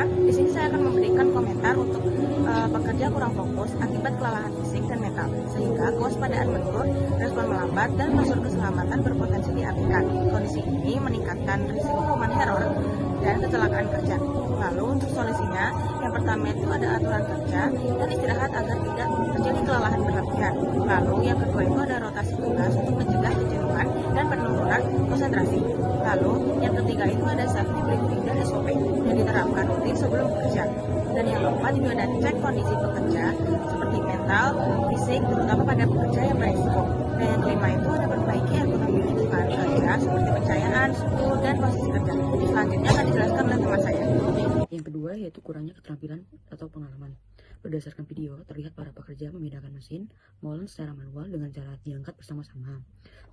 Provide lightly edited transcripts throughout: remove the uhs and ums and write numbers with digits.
Di sini saya akan memberikan komentar untuk pekerja kurang fokus akibat kelelahan fisik dan mental, sehingga kewaspadaan menurun, respon melambat, dan unsur keselamatan berpotensi diabaikan. Kondisi ini meningkatkan risiko kuman error dan kecelakaan kerja. Lalu untuk solusinya, yang pertama itu ada aturan kerja dan istirahat agar tidak terjadi kelelahan berlebihan. Lalu yang kedua itu ada rotasi tugas untuk mencegah kejenuhan dan penurunan konsentrasi. Lalu yang ketiga itu ada safety briefing dan SOP yang diterapkan rutin sebelum bekerja. Dan yang keempat juga ada cek kondisi pekerja seperti mental, fisik, terutama pada pekerja yang beresiko. Dan yang kelima itu ada perbaiki ekonomi lingkungan kerja seperti pencahayaan, suhu, dan posisi kerja. Selanjutnya akan dijelaskan oleh teman saya. Yang kedua yaitu kurangnya keterampilan atau pengalaman. Berdasarkan video, terlihat para pekerja memindahkan mesin molen secara manual dengan cara diangkat bersama-sama,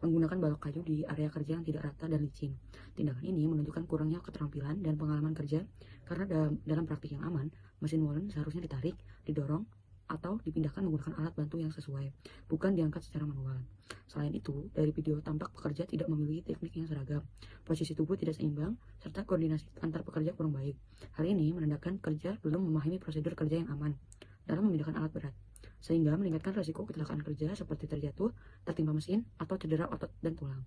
menggunakan balok kayu di area kerja yang tidak rata dan licin. Tindakan ini menunjukkan kurangnya keterampilan dan pengalaman kerja karena dalam praktik yang aman, mesin molen seharusnya ditarik, didorong, atau dipindahkan menggunakan alat bantu yang sesuai, bukan diangkat secara manual. Selain itu, dari video tampak pekerja tidak memiliki teknik yang seragam, posisi tubuh tidak seimbang, serta koordinasi antar pekerja kurang baik. Hal ini menandakan kerja belum memahami prosedur kerja yang aman dalam memindahkan alat berat, sehingga meningkatkan risiko kecelakaan kerja seperti terjatuh, tertimpa mesin, atau cedera otot dan tulang.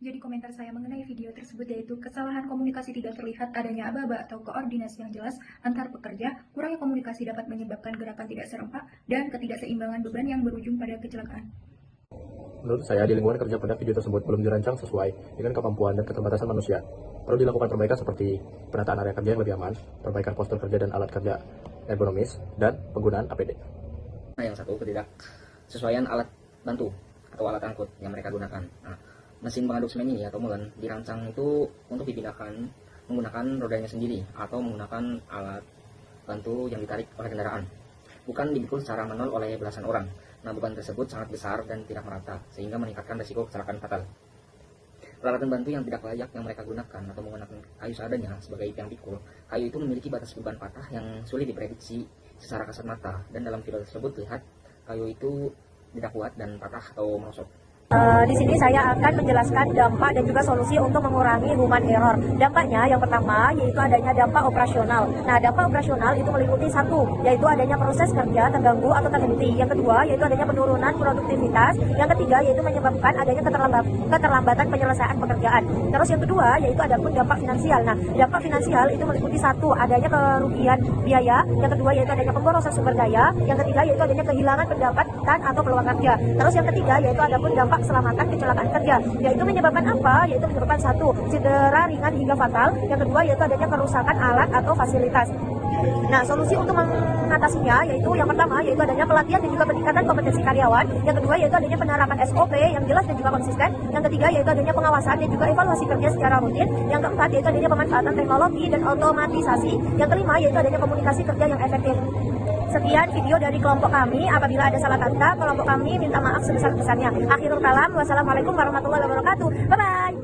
Jadi komentar saya mengenai video tersebut yaitu kesalahan komunikasi tidak terlihat, adanya aba-aba atau koordinasi yang jelas antar pekerja, kurangnya komunikasi dapat menyebabkan gerakan tidak serempak, dan ketidakseimbangan beban yang berujung pada kecelakaan. Menurut saya, di lingkungan kerja pada video tersebut belum dirancang sesuai dengan kemampuan dan keterbatasan manusia. Perlu dilakukan perbaikan seperti penataan area kerja yang lebih aman, perbaikan postur kerja dan alat kerja ergonomis, dan penggunaan APD. Yang satu, ketidaksesuaian alat bantu atau alat angkut yang mereka gunakan. Mesin pengaduk semen ini atau molen dirancang itu untuk dipindahkan menggunakan rodanya sendiri atau menggunakan alat bantu yang ditarik oleh kendaraan, bukan dipikul secara manual oleh belasan orang. Nah, beban tersebut sangat besar dan tidak merata, sehingga meningkatkan risiko kecelakaan fatal. Peralatan bantu yang tidak layak yang mereka gunakan atau menggunakan kayu seadanya sebagai tiang pikul. Kayu itu memiliki batas beban patah yang sulit diprediksi secara kasat mata, dan dalam video tersebut lihat kayu itu tidak kuat dan patah atau merosot. Di sini saya akan menjelaskan dampak dan juga solusi untuk mengurangi human error. Dampaknya yang pertama yaitu adanya dampak operasional. Nah, dampak operasional itu meliputi satu, yaitu adanya proses kerja terganggu atau terhenti. Yang kedua yaitu adanya penurunan produktivitas. Yang ketiga yaitu menyebabkan adanya keterlambatan penyelesaian pekerjaan. Terus yang kedua yaitu ada pun dampak finansial. Nah, dampak finansial itu meliputi satu, adanya kerugian biaya. Yang kedua yaitu adanya pemborosan sumber daya. Yang ketiga yaitu adanya kehilangan pendapatan atau peluang kerja. Terus yang ketiga yaitu ada pun dampak keselamatan kecelakaan kerja, yaitu menyebabkan apa? Yaitu menyebabkan satu, cedera ringan hingga fatal. Yang kedua yaitu adanya kerusakan alat atau fasilitas. Nah, solusi untuk mengatasinya yaitu yang pertama yaitu adanya pelatihan dan juga peningkatan kompetensi karyawan. Yang kedua yaitu adanya penerapan SOP yang jelas dan juga konsisten. Yang ketiga yaitu adanya pengawasan dan juga evaluasi kerja secara rutin. Yang keempat yaitu adanya pemanfaatan teknologi dan otomatisasi. Yang kelima yaitu adanya komunikasi kerja yang efektif. Sekian video dari kelompok kami. Apabila ada salah kata, kelompok kami minta maaf sebesar-besarnya. Akhirul kalam, wassalamualaikum warahmatullahi wabarakatuh. Bye-bye.